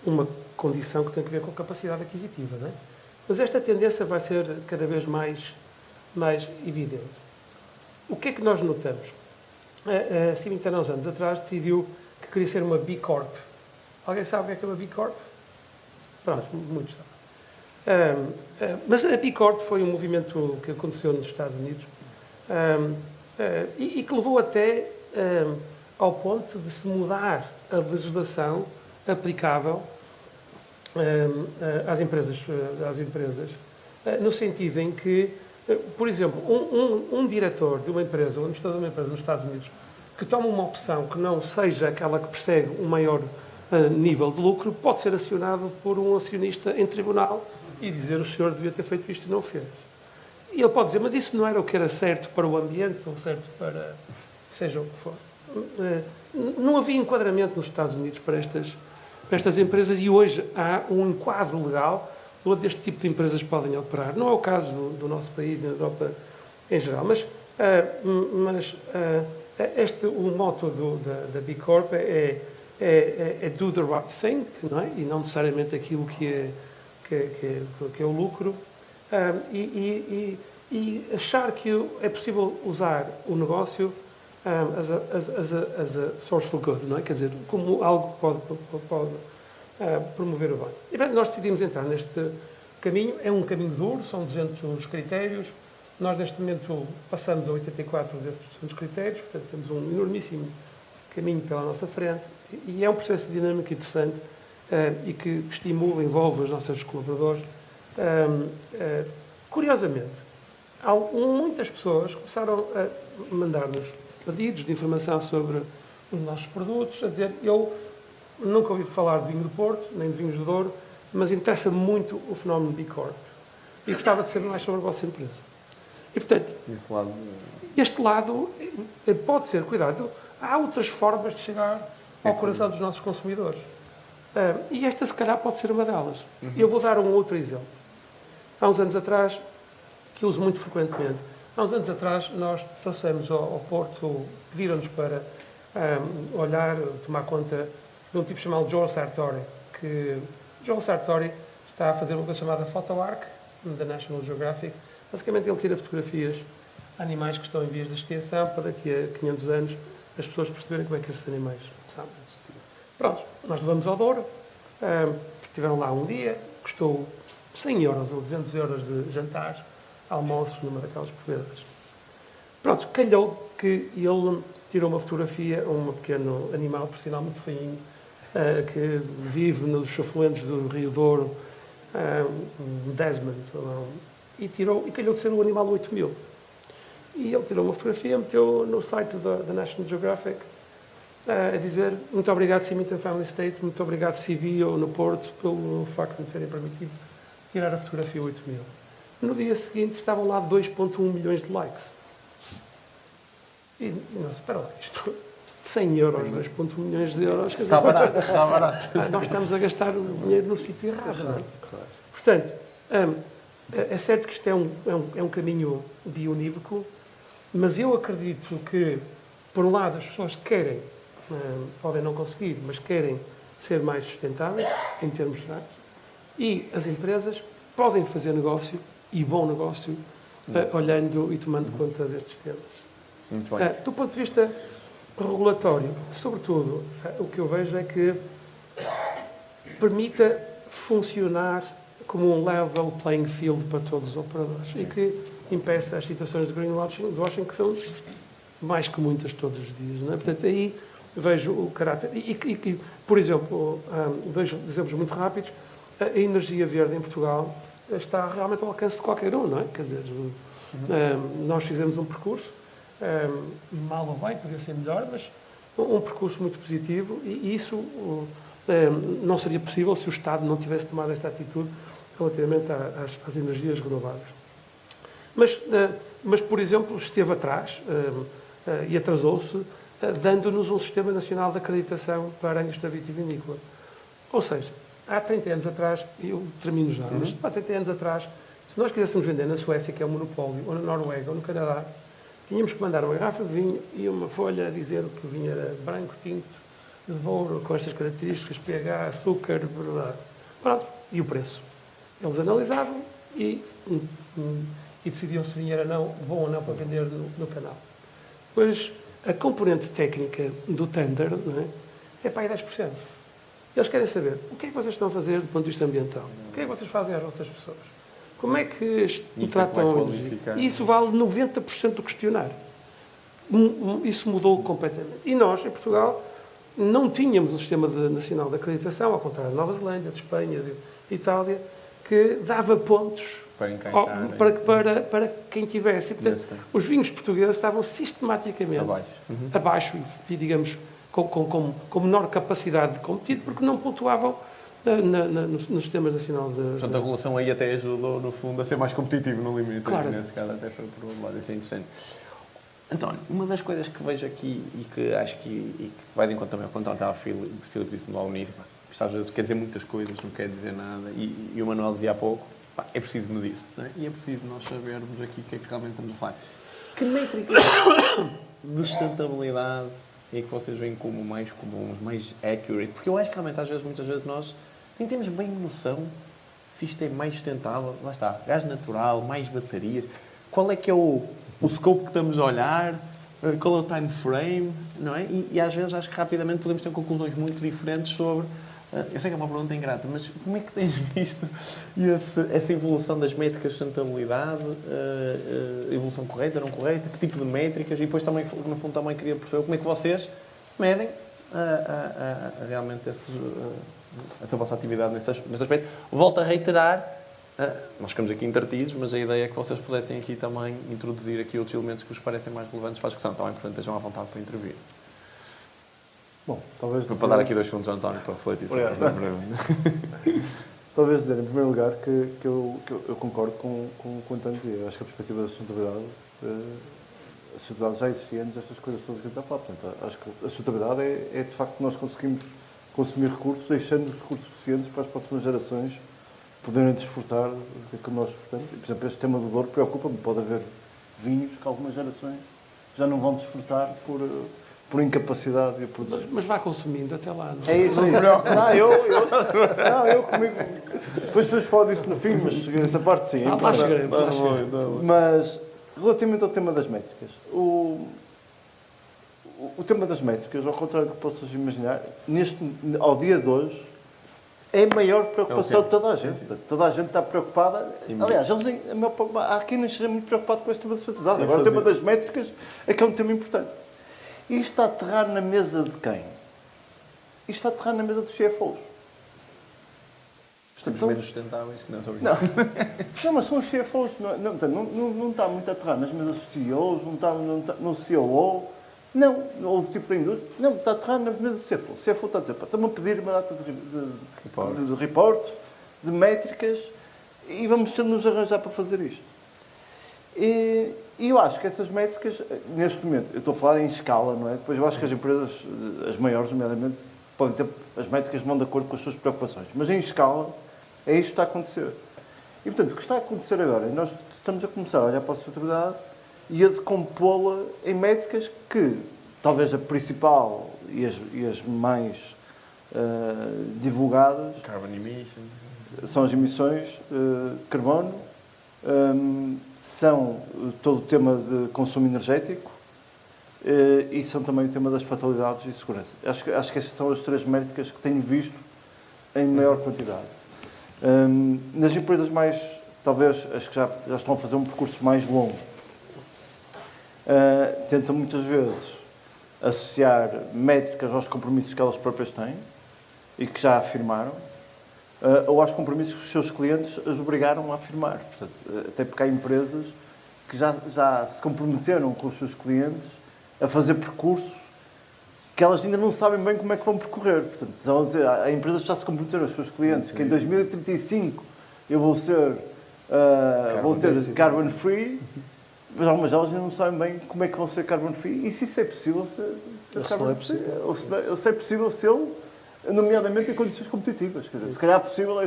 uma condição que tem a ver com a capacidade aquisitiva, não é? Mas esta tendência vai ser cada vez mais evidente. O que é que nós notamos? A Cimentar, há uns anos atrás, decidiu que queria ser uma B Corp. Alguém sabe o que é uma B Corp? Pronto, muitos sabem. Mas a B Corp foi um movimento que aconteceu nos Estados Unidos e que levou até ao ponto de se mudar a legislação aplicável às empresas, no sentido em que, por exemplo, um diretor de uma empresa, um administrador de uma empresa nos Estados Unidos, que toma uma opção que não seja aquela que persegue um maior nível de lucro, pode ser acionado por um acionista em tribunal e dizer o senhor devia ter feito isto e não fez. E ele pode dizer, mas isso não era o que era certo para o ambiente, ou certo para seja o que for. Não havia enquadramento nos Estados Unidos para estas empresas e hoje há um enquadro legal onde este tipo de empresas podem operar. Não é o caso do nosso país, na Europa em geral, mas o moto da B Corp é é do the right thing, não é? E não necessariamente aquilo que é o lucro. E achar que é possível usar o negócio as a source for good, não é? Quer dizer, como algo que pode promover o bem. E bem, nós decidimos entrar neste caminho. É um caminho duro, são 200 critérios. Nós, neste momento, passamos a 84 desses 200 critérios, portanto, temos um enormíssimo caminho pela nossa frente. E é um processo dinâmico interessante e que estimula, envolve os nossos colaboradores. Curiosamente, muitas pessoas começaram a mandar-nos pedidos de informação sobre os nossos produtos, a dizer, eu nunca ouvi falar de vinho do Porto, nem de vinhos do Douro, mas interessa-me muito o fenómeno B Corp. E gostava de saber mais sobre a vossa empresa. E, portanto, este lado pode ser, cuidado, há outras formas de chegar ao coração dos nossos consumidores. E esta, se calhar, pode ser uma delas. Eu vou dar um outro exemplo. Há uns anos atrás, que uso muito frequentemente, há uns anos atrás nós trouxemos ao Porto, pediram-nos para olhar, tomar conta de um tipo chamado Joel Sartori, que Joel Sartori está a fazer uma coisa chamada PhotoArc, da National Geographic. Basicamente ele tira fotografias de animais que estão em vias de extinção para daqui a 500 anos as pessoas perceberem como é que esses animais são. Pronto, nós levamos ao Douro, estiveram lá um dia, custou 100 euros ou 200 euros de jantar, almoços numa daquelas propriedades. Pronto, calhou que ele tirou uma fotografia a um pequeno animal, por sinal muito feinho, que vive nos afluentes do Rio Douro, Desmond, e calhou de ser um animal 8000. E ele tirou uma fotografia, meteu no site da National Geographic, a dizer muito obrigado Symington Family Estate, muito obrigado CBO no Porto pelo facto de me terem permitido tirar a fotografia 8000. No dia seguinte estavam lá 2,1 milhões de likes. E nós, espera lá, isto 100 euros, 2,1 milhões de euros. Está barato, está barato. Nós estamos a gastar o dinheiro no sítio errado. Não é? Claro. Portanto, é certo que isto é um caminho bionívoco, mas eu acredito que, por um lado, as pessoas querem, podem não conseguir, mas querem ser mais sustentáveis em termos gerais, e as empresas podem fazer negócio, e bom negócio, olhando e tomando conta destes temas. Muito bem. Do ponto de vista regulatório, sobretudo, o que eu vejo é que permita funcionar como um level playing field para todos os operadores e que impeça as situações de greenwashing que são mais que muitas todos os dias. Não é? Portanto, aí vejo o caráter. Por exemplo, dois exemplos muito rápidos, a energia verde em Portugal está realmente ao alcance de qualquer um, não é? Quer dizer, nós fizemos um percurso, mal ou bem, podia ser melhor, mas um percurso muito positivo e isso não seria possível se o Estado não tivesse tomado esta atitude relativamente às energias renováveis. Mas, por exemplo, esteve atrás e atrasou-se, dando-nos um Sistema Nacional de Acreditação para a indústria vitivinícola. Ou seja, há 30 anos atrás, eu termino já, mas há 30 anos atrás, se nós quiséssemos vender na Suécia, que é o monopólio, ou na Noruega, ou no Canadá, tínhamos que mandar uma garrafa de vinho e uma folha a dizer que o vinho era branco, tinto, de Douro, com estas características, pH, açúcar, blá. Pronto, e o preço. Eles analisavam e decidiam se o vinho era bom ou não para vender no canal. Pois a componente técnica do tender, não é para aí 10%. Eles querem saber o que é que vocês estão a fazer do ponto de vista ambiental. O que é que vocês fazem às vossas pessoas. Como é que tratam a energia? E isso vale 90% do questionário. Isso mudou completamente. E nós, em Portugal, não tínhamos um sistema nacional de acreditação, ao contrário de Nova Zelândia, de Espanha, de Itália, que dava pontos para encaixar, para quem tivesse. E, portanto, os vinhos portugueses estavam sistematicamente abaixo e, digamos, com menor capacidade de competir, porque não pontuavam no sistema nacional de... Portanto, a regulação aí até ajudou, no fundo, a ser mais competitivo no limite. Claro. Nesse caso, até foi por um lado. Isso é interessante. António, uma das coisas que vejo aqui e que acho que vai de encontro também ao que o Filipe disse no início, isto às vezes quer dizer muitas coisas, não quer dizer nada, e o Manuel dizia há pouco, é preciso medir, não é? E é preciso nós sabermos aqui o que é que realmente estamos a falar. Que métricas de sustentabilidade e que vocês veem como mais comuns, mais accurate? Porque eu acho que realmente muitas vezes nós nem temos bem noção se isto é mais sustentável. Lá está, gás natural, mais baterias. Qual é que é o scope que estamos a olhar? Qual é o time frame? Não é? E às vezes acho que rapidamente podemos ter conclusões muito diferentes sobre... Eu sei que é uma pergunta ingrata, mas como é que tens visto essa evolução das métricas de sustentabilidade? Evolução correta, não correta? Que tipo de métricas? E depois também, no fundo, também queria perceber como é que vocês medem realmente essa vossa atividade nesse aspecto. Volto a reiterar, nós ficamos aqui entretidos, mas a ideia é que vocês pudessem aqui também introduzir aqui outros elementos que vos parecem mais relevantes para a discussão. Também, portanto, estejam à vontade para intervir. Bom, talvez Para dar aqui 2 segundos ao António para refletir sobre isso. Talvez dizer, em primeiro lugar, que eu concordo com o António dizia. Eu acho que a perspectiva da sustentabilidade, a sustentabilidade já existia antes destas coisas todas que a gente está a falar. Portanto, acho que a sustentabilidade é de facto nós conseguimos consumir recursos, deixando os recursos suficientes para as próximas gerações poderem desfrutar do que nós desfrutamos. Por exemplo, este tema do Douro preocupa-me. Pode haver vinhos que algumas gerações já não vão desfrutar por incapacidade de produzir. Mas vá consumindo até lá. Não? É isso, é isso. Não, eu comigo. Depois falo disso no fim, mas essa parte sim. Lá chegaremos. Mas, relativamente ao tema das métricas, o tema das métricas, ao contrário do que possas imaginar, ao dia de hoje, é a maior preocupação de toda a gente. Toda a gente está preocupada. Aliás, há quem não esteja muito preocupado com este tema da sustentabilidade. Agora, o tema das métricas é que é um tema importante. E isto está a aterrar na mesa de quem? Isto está a aterrar na mesa dos CFOs. Estamos menos sustentáveis que não estou a brincar. Não, mas são os CFOs. Não está muito a aterrar nas mesas dos CEOs, não está no COO, não, ou do tipo de indústria. Não, está a aterrar na mesa do CFO. O CFO está a dizer, estão-me a pedir uma data de reportes, de métricas, e vamos nos arranjar para fazer isto. E eu acho que essas métricas, neste momento, eu estou a falar em escala, não é? Depois eu acho que as empresas, as maiores, nomeadamente, podem ter, as métricas vão de acordo com as suas preocupações. Mas em escala, é isto que está a acontecer. E, portanto, o que está a acontecer agora é nós estamos a começar a olhar para a sustentabilidade e a decompô-la em métricas que, talvez a principal e as mais divulgadas, Carbon emission. são as emissões de carbono, são todo o tema de consumo energético e são também o tema das fatalidades e segurança. Acho que estas são as 3 métricas que tenho visto em maior quantidade. Nas empresas mais, talvez as que já estão a fazer um percurso mais longo, tentam muitas vezes associar métricas aos compromissos que elas próprias têm e que já afirmaram, ou aos compromissos que os seus clientes as obrigaram a afirmar. Portanto, até porque há empresas que já se comprometeram com os seus clientes a fazer percursos que elas ainda não sabem bem como é que vão percorrer. Portanto, há empresas que já se comprometeram aos seus clientes que em 2035 eu vou ter carbon free, mas algumas delas ainda não sabem bem como é que vão ser carbon free e se isso é possível ser carbon free. Ou se é possível ser, nomeadamente em condições competitivas. Quer dizer, se calhar é possível,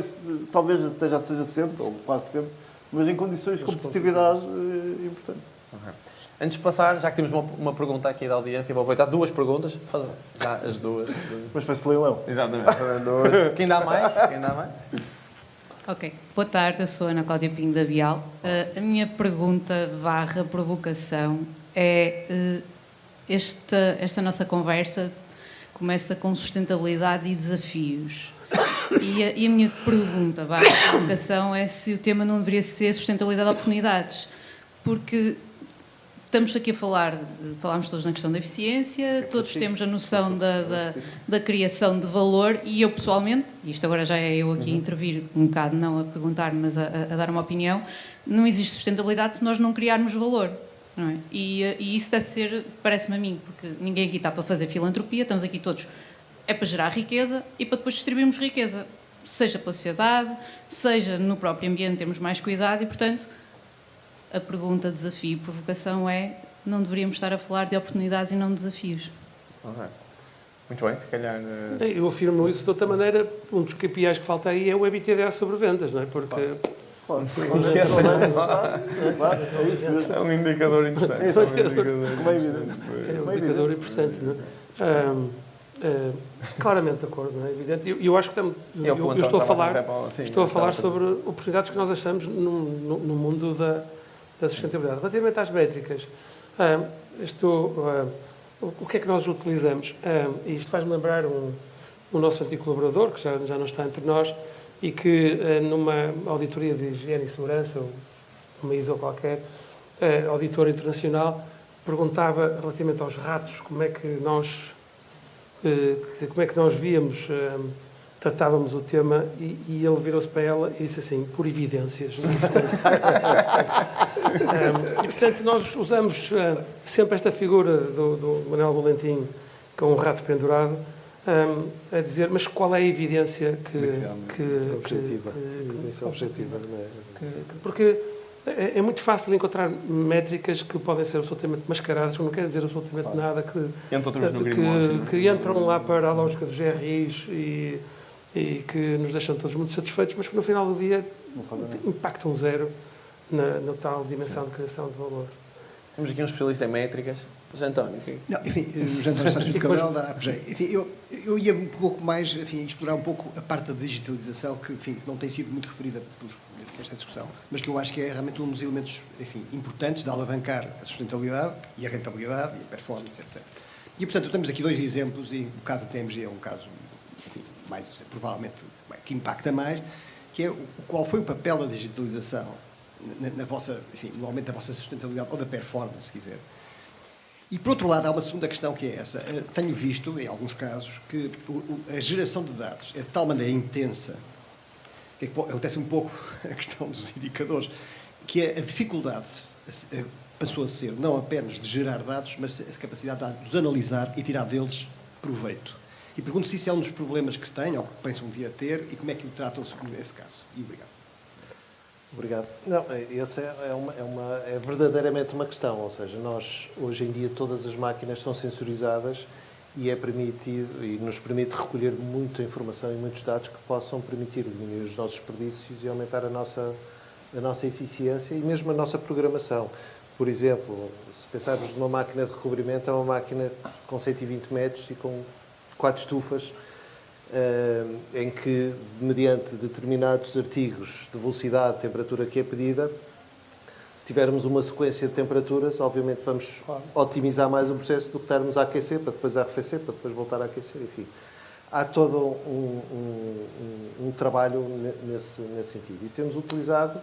talvez até já seja sempre, ou quase sempre, mas em condições de competitividade importantes. Okay. Antes de passar, já que temos uma pergunta aqui da audiência, vou aproveitar 2 perguntas, fazer já as 2. Mas parece leilão. Exatamente. Quem dá mais? Ok. Boa tarde, eu sou Ana Cláudia Pinho da Bial. A minha pergunta / provocação é esta nossa conversa começa com sustentabilidade e desafios. E a minha pergunta / provocação é se o tema não deveria ser sustentabilidade de oportunidades. Porque estamos aqui a falámos todos na questão da eficiência, todos temos a noção da criação de valor e eu pessoalmente, isto agora já é eu aqui a intervir um bocado, não a perguntar, mas a dar uma opinião, não existe sustentabilidade se nós não criarmos valor. Não é? E isso deve ser, parece-me a mim, porque ninguém aqui está para fazer filantropia, estamos aqui todos, é para gerar riqueza e para depois distribuirmos riqueza, seja pela sociedade, seja no próprio ambiente, temos mais cuidado e, portanto, a pergunta, desafio e provocação é, não deveríamos estar a falar de oportunidades e não de desafios. Okay. Muito bem, se calhar... Eu afirmo isso de outra maneira, um dos KPIs que falta aí é o EBITDA sobre vendas, não é? Porque... Claro. É um indicador interessante. Como é evidente. É um indicador importante, não é? Claramente de acordo, não é evidente. Eu acho que eu estou a falar sobre oportunidades que nós achamos no mundo da sustentabilidade. Relativamente às métricas, o que é que nós utilizamos? E isto faz-me lembrar o nosso antigo colaborador, que já não está entre nós, e que numa auditoria de higiene e segurança, ou uma ISO qualquer, auditor internacional, perguntava relativamente aos ratos como é que nós víamos, tratávamos o tema, e ele virou-se para ela e disse assim, por evidências. Não é? E, portanto, nós usamos sempre esta figura do Manuel Valentim com um rato pendurado, a dizer, mas qual é a evidência objetiva? Porque é muito fácil encontrar métricas que podem ser absolutamente mascaradas, que não querem dizer absolutamente nada, que entram lá para a lógica dos GRIs e que nos deixam todos muito satisfeitos, mas que no final do dia impactam zero na tal dimensão de criação de valor. Temos aqui um especialista em métricas. José António. Não, enfim, o José António Sá de Cabral da APG. Enfim, eu ia um pouco mais, enfim, explorar um pouco a parte da digitalização, que, enfim, não tem sido muito referida nesta discussão, mas que eu acho que é realmente um dos elementos, enfim, importantes de alavancar a sustentabilidade e a rentabilidade e a performance, etc. E, portanto, temos aqui dois exemplos, e o caso da TMG é um caso, enfim, mais, provavelmente, que impacta mais, que é qual foi o papel da digitalização na vossa, enfim, no aumento da vossa sustentabilidade ou da performance, se quiser. E, por outro lado, há uma segunda questão que é essa. Tenho visto, em alguns casos, que a geração de dados é de tal maneira intensa, que acontece um pouco a questão dos indicadores, que a dificuldade passou a ser não apenas de gerar dados, mas a capacidade de os analisar e tirar deles proveito. E pergunto se isso é um dos problemas que têm, ou que pensam devia ter, e como é que o tratam nesse caso. E obrigado. Obrigado. Não, essa é verdadeiramente uma questão, ou seja, nós, hoje em dia, todas as máquinas são sensorizadas e é permitido, e nos permite recolher muita informação e muitos dados que possam permitir diminuir os nossos desperdícios e aumentar a nossa eficiência e mesmo a nossa programação. Por exemplo, se pensarmos numa máquina de recobrimento, é uma máquina com 120 metros e com 4 estufas, em que, mediante determinados artigos de velocidade, temperatura que é pedida, se tivermos uma sequência de temperaturas, obviamente vamos otimizar mais o processo do que estarmos a aquecer, para depois arrefecer, para depois voltar a aquecer, enfim. Há todo um trabalho nesse sentido. E temos utilizado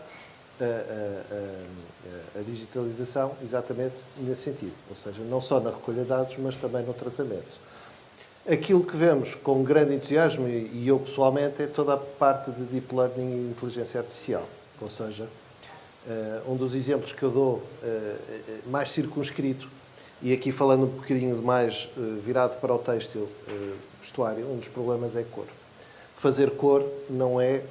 a digitalização exatamente nesse sentido, ou seja, não só na recolha de dados, mas também no tratamento. Aquilo que vemos com grande entusiasmo, e eu pessoalmente, é toda a parte de Deep Learning e Inteligência Artificial. Ou seja, um dos exemplos que eu dou mais circunscrito, e aqui falando um bocadinho mais virado para o têxtil vestuário, um dos problemas é cor. Fazer cor não é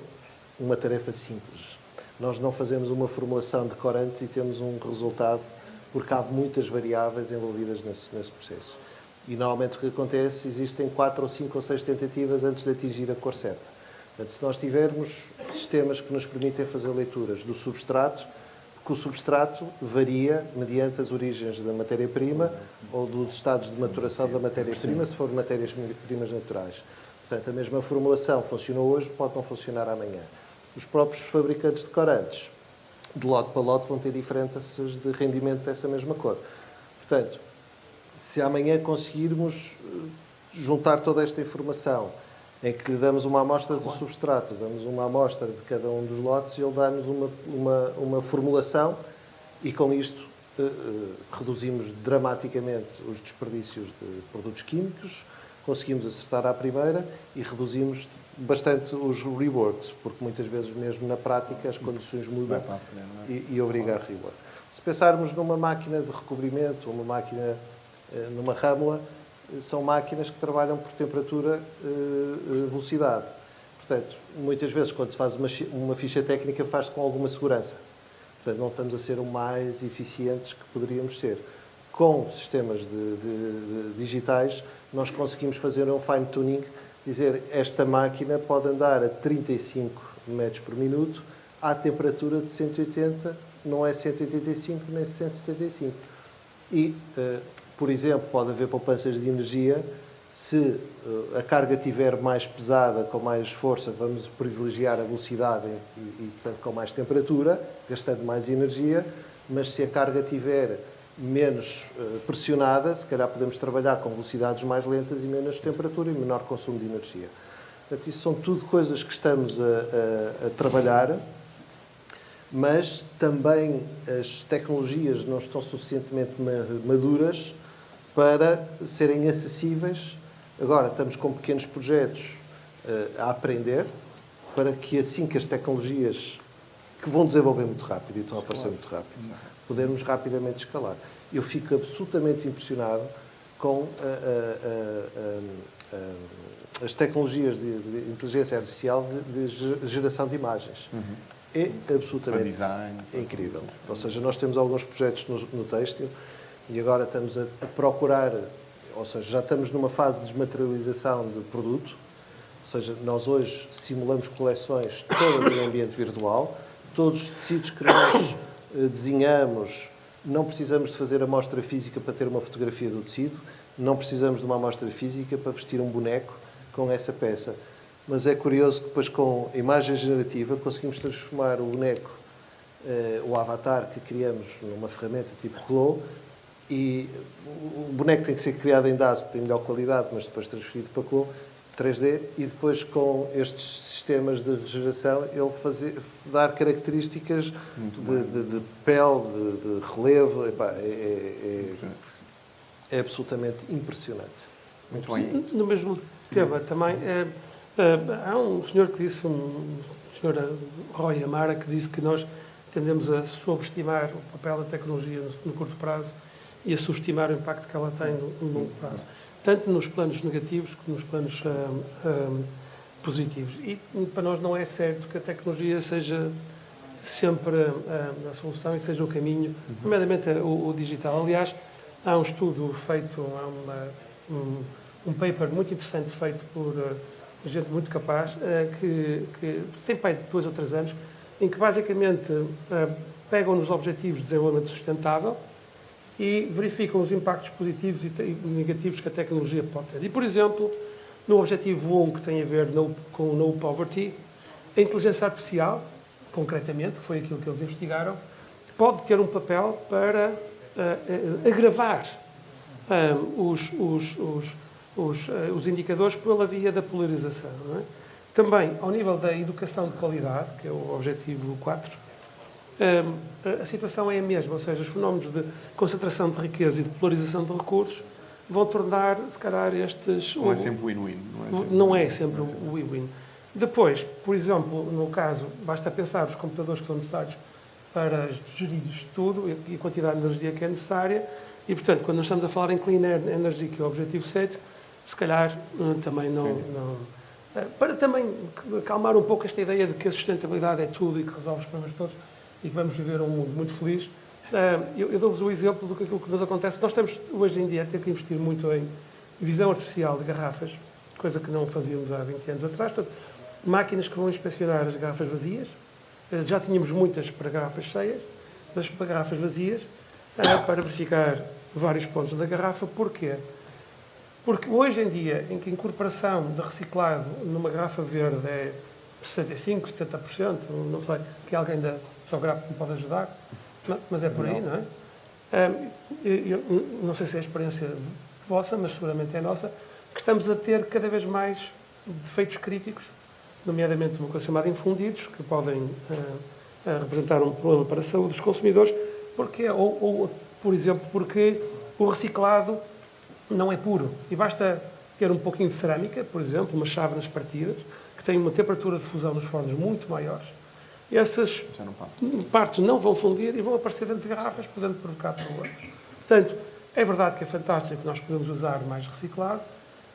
uma tarefa simples. Nós não fazemos uma formulação de corantes e temos um resultado, porque há muitas variáveis envolvidas nesse processo. E, normalmente, o que acontece, existem 4 ou 5 ou 6 tentativas antes de atingir a cor certa. Portanto, se nós tivermos sistemas que nos permitem fazer leituras do substrato, porque o substrato varia mediante as origens da matéria-prima ou dos estados de maturação da matéria-prima, se for matérias-primas naturais. Portanto, a mesma formulação funcionou hoje, pode não funcionar amanhã. Os próprios fabricantes de corantes, de lote para lote, vão ter diferenças de rendimento dessa mesma cor. Portanto, se amanhã conseguirmos juntar toda esta informação, em que lhe damos uma amostra do substrato, damos uma amostra de cada um dos lotes e ele dá-nos uma formulação e, com isto, reduzimos dramaticamente os desperdícios de produtos químicos, conseguimos acertar à primeira e reduzimos bastante os reworks, porque muitas vezes, mesmo na prática, as condições mudam e obriga a rework. Se pensarmos numa máquina de recobrimento, uma máquina numa râmula, são máquinas que trabalham por temperatura, velocidade. Portanto, muitas vezes, quando se faz uma ficha técnica, faz-se com alguma segurança. Portanto, não estamos a ser o mais eficientes que poderíamos ser. Com sistemas digitais, nós conseguimos fazer um fine-tuning, dizer esta máquina pode andar a 35 metros por minuto à temperatura de 180, não é 185 nem 175. E Por exemplo, pode haver poupanças de energia. Se a carga estiver mais pesada, com mais força, vamos privilegiar a velocidade e, portanto, com mais temperatura, gastando mais energia. Mas se a carga estiver menos pressionada, se calhar podemos trabalhar com velocidades mais lentas e menos temperatura e menor consumo de energia. Portanto, isso são tudo coisas que estamos a trabalhar, mas também as tecnologias não estão suficientemente maduras para serem acessíveis. Agora estamos com pequenos projetos a aprender, para que assim que as tecnologias que vão desenvolver muito rápido e estão a aparecer muito rápido, podermos rapidamente escalar. Eu fico absolutamente impressionado com as tecnologias de inteligência artificial de geração de imagens. É absolutamente incrível. Ou seja, nós temos alguns projetos no têxtil e agora estamos a procurar, ou seja, já estamos numa fase de desmaterialização de produto, ou seja, nós hoje simulamos coleções todas em ambiente virtual, todos os tecidos que nós desenhamos, não precisamos de fazer amostra física para ter uma fotografia do tecido, não precisamos de uma amostra física para vestir um boneco com essa peça. Mas é curioso que depois com a imagem generativa conseguimos transformar o boneco, o avatar que criamos numa ferramenta tipo Flow, e o boneco tem que ser criado em DAS porque tem melhor qualidade, mas depois transferido para Flow 3D, e depois com estes sistemas de regeneração ele dar características de pele, de relevo. Epá, é absolutamente impressionante. Muito bem. No mesmo tema também, há um senhor que disse, um senhor Roy Amara, que disse que nós tendemos a subestimar o papel da tecnologia no curto prazo e a subestimar o impacto que ela tem no longo prazo, tanto nos planos negativos como nos planos positivos. E para nós não é certo que a tecnologia seja sempre a solução e seja o caminho, nomeadamente o digital. Aliás, há um estudo feito, um paper muito interessante feito por gente muito capaz, que tem pai de 2 ou 3 anos, em que basicamente pegam nos objetivos de desenvolvimento sustentável e verificam os impactos positivos e negativos que a tecnologia pode ter. E, por exemplo, no objetivo 1, que tem a ver com no poverty, a inteligência artificial, concretamente, que foi aquilo que eles investigaram, pode ter um papel para agravar os indicadores pela via da polarização. Não é? Também, ao nível da educação de qualidade, que é o objetivo 4, a situação é a mesma, ou seja, os fenómenos de concentração de riqueza e de polarização de recursos vão tornar, se calhar, estes... Não é sempre win-win. Não é sempre o win-win. Depois, por exemplo, no caso, basta pensar os computadores que são necessários para gerir isto tudo e a quantidade de energia que é necessária e, portanto, quando nós estamos a falar em clean energy, que é o objetivo 7, se calhar também não... Para também acalmar um pouco esta ideia de que a sustentabilidade é tudo e que resolve os problemas todos e que vamos viver um mundo muito feliz, eu dou-vos o exemplo do que aquilo que nos acontece. Nós estamos, hoje em dia, a ter que investir muito em visão artificial de garrafas, coisa que não fazíamos há 20 anos atrás. Portanto, máquinas que vão inspecionar as garrafas vazias. Já tínhamos muitas para garrafas cheias, mas para garrafas vazias, para verificar vários pontos da garrafa. Porquê? Porque hoje em dia, em que a incorporação de reciclado numa garrafa verde é 65%, 70%, não sei, que alguém da Geográfica me pode ajudar, mas é por aí, não é? Eu não sei se é a experiência vossa, mas seguramente é a nossa, que estamos a ter cada vez mais defeitos críticos, nomeadamente uma coisa chamada infundidos, que podem representar um problema para a saúde dos consumidores, porque, ou, por exemplo, porque o reciclado não é puro. E basta ter um pouquinho de cerâmica, por exemplo, umas chávenas partidas, que têm uma temperatura de fusão nos fornos muito maiores. E essas partes não vão fundir e vão aparecer dentro de garrafas, podendo provocar problemas. Portanto, é verdade que é fantástico que nós podemos usar mais reciclado,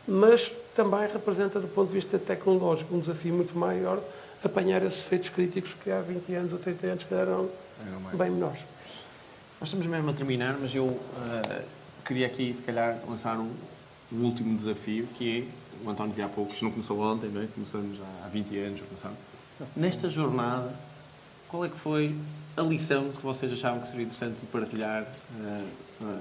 mas também representa, do ponto de vista tecnológico, um desafio muito maior apanhar esses efeitos críticos que há 20 anos ou 30 anos que eram bem menores. Nós estamos mesmo a terminar, mas eu queria aqui, se calhar, lançar um último desafio, que é, o António dizia há pouco, isto não começou ontem, não é? Começamos há 20 anos, começamos. Nesta jornada, qual é que foi a lição que vocês achavam que seria interessante partilhar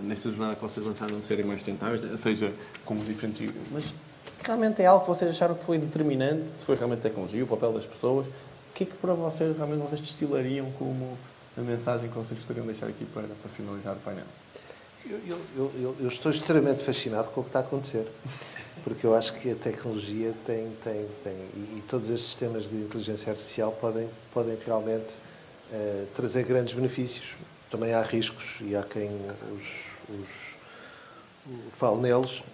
nessa jornada que vocês lançaram de serem mais sustentáveis, ou seja, como diferentes... Mas que realmente é algo que vocês acharam que foi determinante, que foi realmente a tecnologia, o papel das pessoas? O que é que para vocês realmente vocês destilariam como a mensagem que vocês gostariam de deixar aqui para finalizar o painel? Eu estou extremamente fascinado com o que está a acontecer, porque eu acho que a tecnologia e todos estes sistemas de inteligência artificial podem realmente trazer grandes benefícios. Também há riscos e há quem fale neles,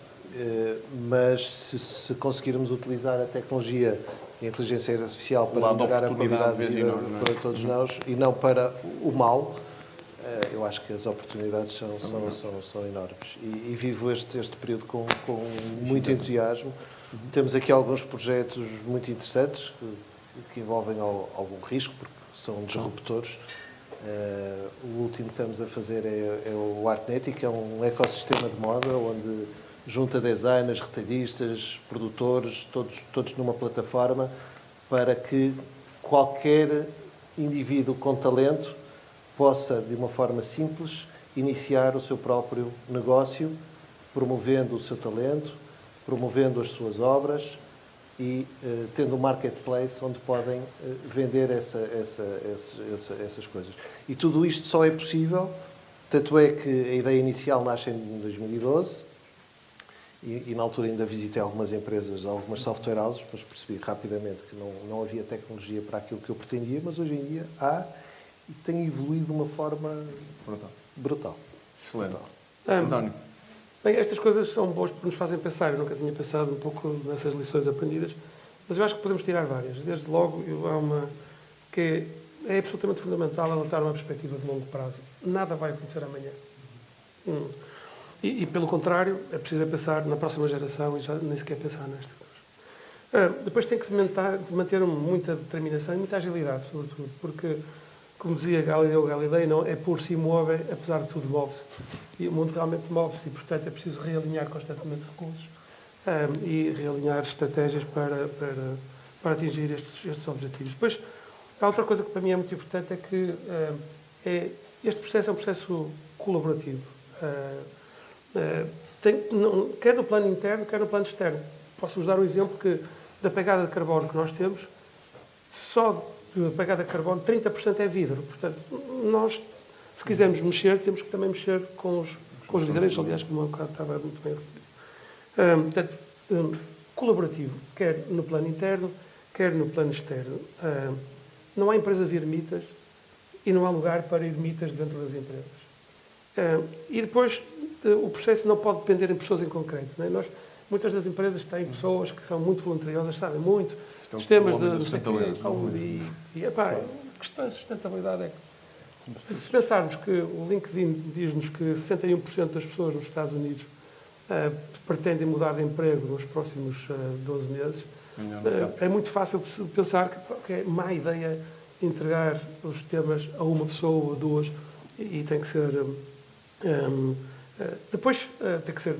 mas se conseguirmos utilizar a tecnologia e a inteligência artificial para melhorar a qualidade de vida para todos nós e não para o mal, eu acho que as oportunidades são enormes. E vivo este período com muito entusiasmo. Temos aqui alguns projetos muito interessantes que envolvem algum risco, porque são disruptores. O último que estamos a fazer é o Artnetic, que é um ecossistema de moda onde junta designers, retalhistas, produtores, todos numa plataforma, para que qualquer indivíduo com talento possa, de uma forma simples, iniciar o seu próprio negócio, promovendo o seu talento, promovendo as suas obras e tendo um marketplace onde podem vender essas coisas. E tudo isto só é possível, tanto é que a ideia inicial nasce em 2012 e na altura ainda visitei algumas empresas, algumas software houses, mas percebi rapidamente que não havia tecnologia para aquilo que eu pretendia, mas hoje em dia há e tem evoluído de uma forma brutal. Excelente. Brutal. António. Bem, estas coisas são boas porque nos fazem pensar. Eu nunca tinha pensado um pouco nessas lições aprendidas, mas eu acho que podemos tirar várias. Desde logo, há uma que é absolutamente fundamental adotar uma perspectiva de longo prazo. Nada vai acontecer amanhã. E pelo contrário, é preciso pensar na próxima geração e já nem sequer pensar nesta coisa. Depois tem que se manter muita determinação e muita agilidade, sobretudo, porque, como dizia Galileu Galilei, não é por si move, apesar de tudo move-se. E o mundo realmente move-se e, portanto, é preciso realinhar constantemente recursos e realinhar estratégias para atingir estes objetivos. Depois, há outra coisa que para mim é muito importante, é que este processo é um processo colaborativo. Quer no plano interno, quer no plano externo. Posso-vos dar o exemplo da pegada de carbono que nós temos, só da pegada de carbono, 30% é vidro. Portanto, nós, se quisermos mexer, temos que também mexer com os vidreiros, aliás, como há bocado estava muito bem referido. Portanto, colaborativo, quer no plano interno, quer no plano externo. Não há empresas ermitas e não há lugar para ermitas dentro das empresas. E depois, o processo não pode depender de pessoas em concreto. Não é? Muitas das empresas têm pessoas que são muito volunteriosas, sabem muito, sistemas de sustentabilidade. Questão de sustentabilidade se pensarmos que o LinkedIn diz-nos que 61% das pessoas nos Estados Unidos pretendem mudar de emprego nos próximos 12 meses, é muito fácil de se pensar que é má ideia entregar os temas a uma pessoa ou a duas e tem que ser... depois tem que ser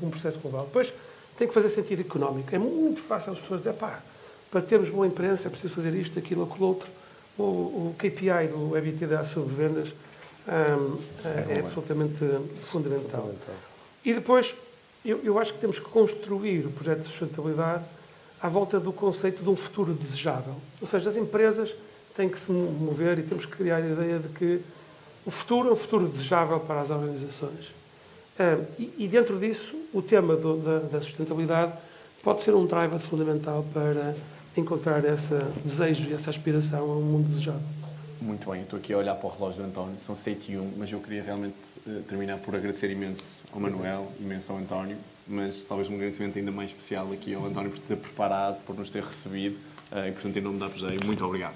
um processo global. Depois tem que fazer sentido económico. É muito fácil as pessoas dizerem, para termos boa imprensa é preciso fazer isto, aquilo, aquilo outro. O KPI do EBITDA sobre vendas é absolutamente fundamental. E depois, eu acho que temos que construir o projeto de sustentabilidade à volta do conceito de um futuro desejável. Ou seja, as empresas têm que se mover e temos que criar a ideia de que o futuro é um futuro desejável para as organizações. E dentro disso, o tema da sustentabilidade pode ser um driver fundamental para encontrar esse desejo e essa aspiração a um mundo desejado. Muito bem, eu estou aqui a olhar para o relógio do António, são 7h01, mas eu queria realmente terminar por agradecer imenso ao Manuel, imenso ao António, mas talvez um agradecimento ainda mais especial aqui ao António por ter preparado, por nos ter recebido, e portanto, em nome da APJ, muito obrigado.